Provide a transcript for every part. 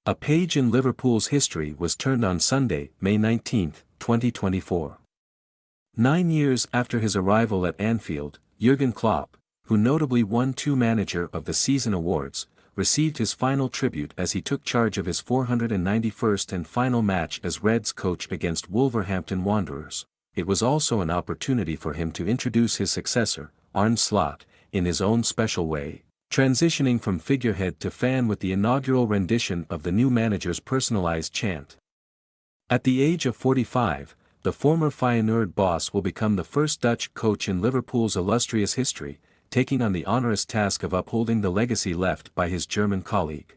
A page in Liverpool's history was turned on Sunday, May 19, 2024. 9 years after his arrival at Anfield, Jurgen Klopp, who notably won 2 Manager of the Season awards, received his final tribute as he took charge of his 491st and final match as Reds coach against Wolverhampton Wanderers. It was also an opportunity for him to introduce his successor, Arne Slot, in his own special way, transitioning from figurehead to fan with the inaugural rendition of the new manager's personalized chant. At the age of 45, the former Feyenoord boss will become the first Dutch coach in Liverpool's illustrious history, taking on the onerous task of upholding the legacy left by his German colleague.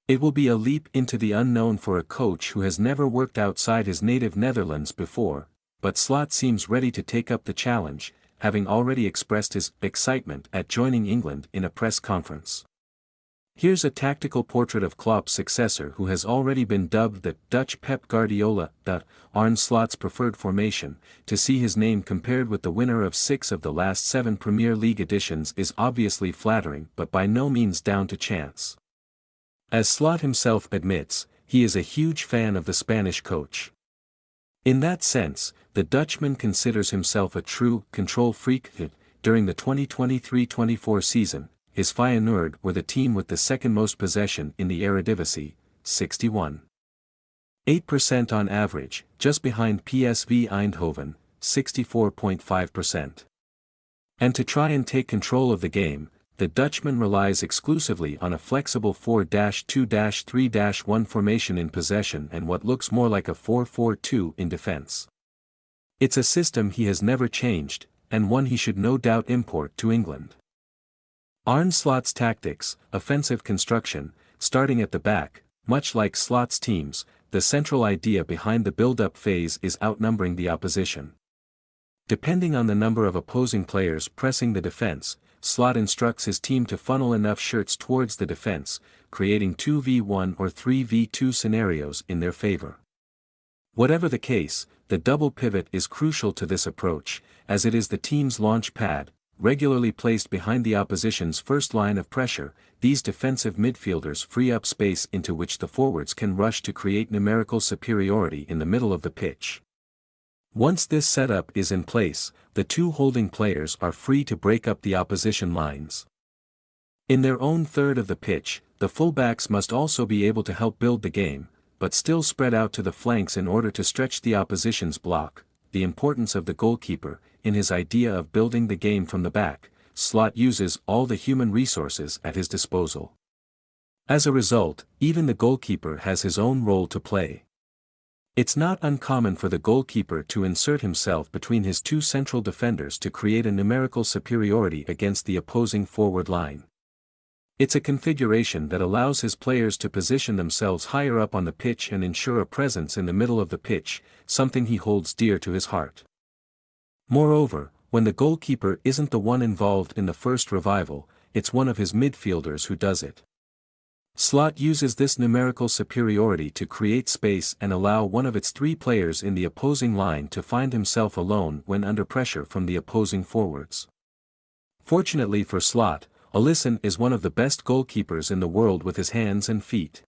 It will be a leap into the unknown for a coach who has never worked outside his native Netherlands before, but Slot seems ready to take up the challenge, having already expressed his excitement at joining England in a press conference. Here's a tactical portrait of Klopp's successor who has already been dubbed the Dutch Pep Guardiola. Arne Slot's preferred formation, to see his name compared with the winner of 6 of the last 7 Premier League editions is obviously flattering but by no means down to chance. As Slot himself admits, he is a huge fan of the Spanish coach. In that sense, the Dutchman considers himself a true control freak. During the 2023-24 season, his Feyenoord were the team with the second most possession in the Eredivisie, 61.8% on average, just behind PSV Eindhoven, 64.5%. And to try and take control of the game, the Dutchman relies exclusively on a flexible 4-2-3-1 formation in possession and what looks more like a 4-4-2 in defense. It's a system he has never changed, and one he should no doubt import to England. Arne Slot's tactics, offensive construction, starting at the back, much like Slot's teams, the central idea behind the build-up phase is outnumbering the opposition. Depending on the number of opposing players pressing the defense, Slot instructs his team to funnel enough shots towards the defense, creating 2v1 or 3v2 scenarios in their favor. Whatever the case, the double pivot is crucial to this approach, as it is the team's launch pad. Regularly placed behind the opposition's first line of pressure, these defensive midfielders free up space into which the forwards can rush to create numerical superiority in the middle of the pitch. Once this setup is in place, the 2 holding players are free to break up the opposition lines. In their own third of the pitch, the fullbacks must also be able to help build the game, but still spread out to the flanks in order to stretch the opposition's block. The importance of the goalkeeper. In his idea of building the game from the back, Slot uses all the human resources at his disposal. As a result, even the goalkeeper has his own role to play. It's not uncommon for the goalkeeper to insert himself between his 2 central defenders to create a numerical superiority against the opposing forward line. It's a configuration that allows his players to position themselves higher up on the pitch and ensure a presence in the middle of the pitch, something he holds dear to his heart. Moreover, when the goalkeeper isn't the one involved in the first revival, it's one of his midfielders who does it. Slot uses this numerical superiority to create space and allow one of its 3 players in the opposing line to find himself alone when under pressure from the opposing forwards. Fortunately for Slot, Alisson is one of the best goalkeepers in the world with his hands and feet.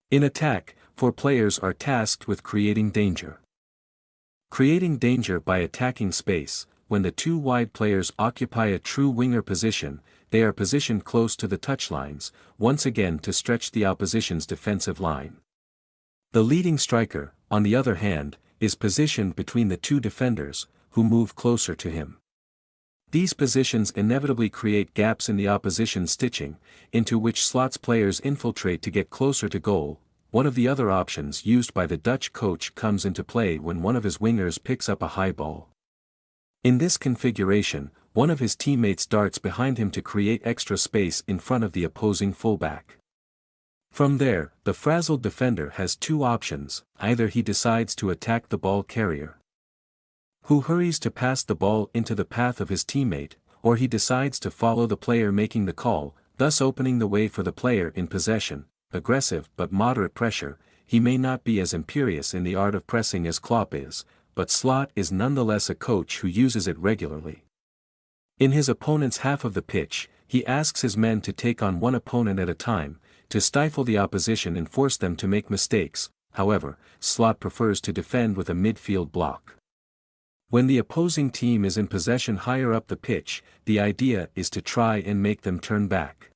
In attack, 4 players are tasked with creating danger. Creating danger by attacking space. When the 2 wide players occupy a true winger position, they are positioned close to the touchlines, once again to stretch the opposition's defensive line. The leading striker, on the other hand, is positioned between the 2 defenders, who move closer to him. These positions inevitably create gaps in the opposition's stitching, into which Slot's players infiltrate to get closer to goal. One of the other options used by the Dutch coach comes into play when one of his wingers picks up a high ball. In this configuration, one of his teammates darts behind him to create extra space in front of the opposing fullback. From there, the frazzled defender has 2 options: either he decides to attack the ball carrier, who hurries to pass the ball into the path of his teammate, or he decides to follow the player making the call, thus opening the way for the player in possession. Aggressive but moderate pressure. He may not be as imperious in the art of pressing as Klopp is, but Slot is nonetheless a coach who uses it regularly. In his opponent's half of the pitch, he asks his men to take on one opponent at a time, to stifle the opposition and force them to make mistakes. However, Slot prefers to defend with a midfield block. When the opposing team is in possession higher up the pitch, the idea is to try and make them turn back.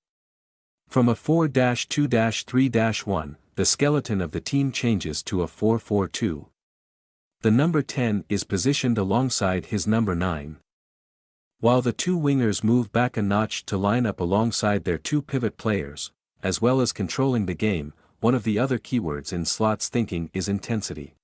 From a 4-2-3-1, the skeleton of the team changes to a 4-4-2. The number 10 is positioned alongside his number 9. While the two wingers move back a notch to line up alongside their two pivot players, as well as controlling the game, one of the other keywords in Slot's thinking is intensity.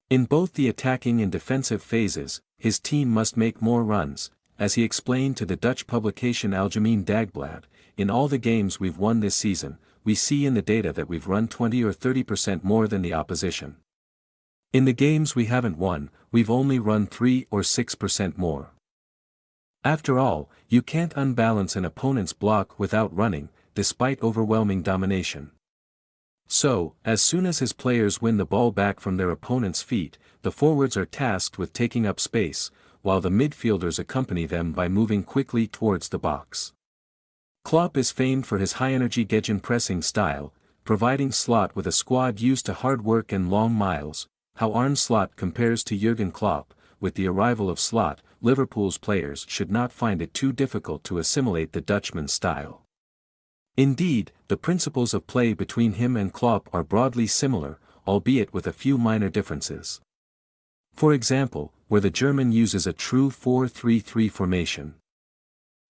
In both the attacking and defensive phases, his team must make more runs, as he explained to the Dutch publication Algemeen Dagblad. In all the games we've won this season, we see in the data that we've run 20 or 30% more than the opposition. In the games we haven't won, we've only run 3 or 6% more. After all, you can't unbalance an opponent's block without running, despite overwhelming domination. So, as soon as his players win the ball back from their opponent's feet, the forwards are tasked with taking up space, while the midfielders accompany them by moving quickly towards the box. Klopp is famed for his high-energy gegenpressing style, providing Slot with a squad used to hard work and long miles. How Arne Slot compares to Jurgen Klopp. With the arrival of Slot, Liverpool's players should not find it too difficult to assimilate the Dutchman's style. Indeed, the principles of play between him and Klopp are broadly similar, albeit with a few minor differences. For example, where the German uses a true 4-3-3 formation,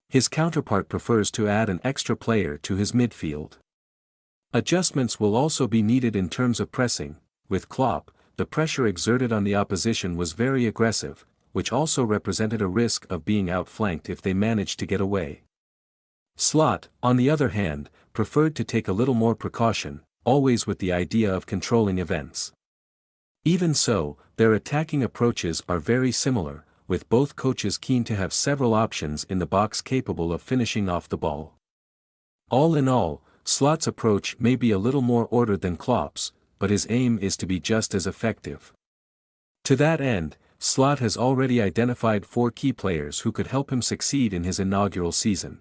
his counterpart prefers to add an extra player to his midfield. Adjustments will also be needed in terms of pressing. With Klopp, the pressure exerted on the opposition was very aggressive, which also represented a risk of being outflanked if they managed to get away. Slot, on the other hand, preferred to take a little more precaution, always with the idea of controlling events. Even so, their attacking approaches are very similar, with both coaches keen to have several options in the box capable of finishing off the ball. All in all, Slot's approach may be a little more ordered than Klopp's, but his aim is to be just as effective. To that end, Slot has already identified 4 key players who could help him succeed in his inaugural season.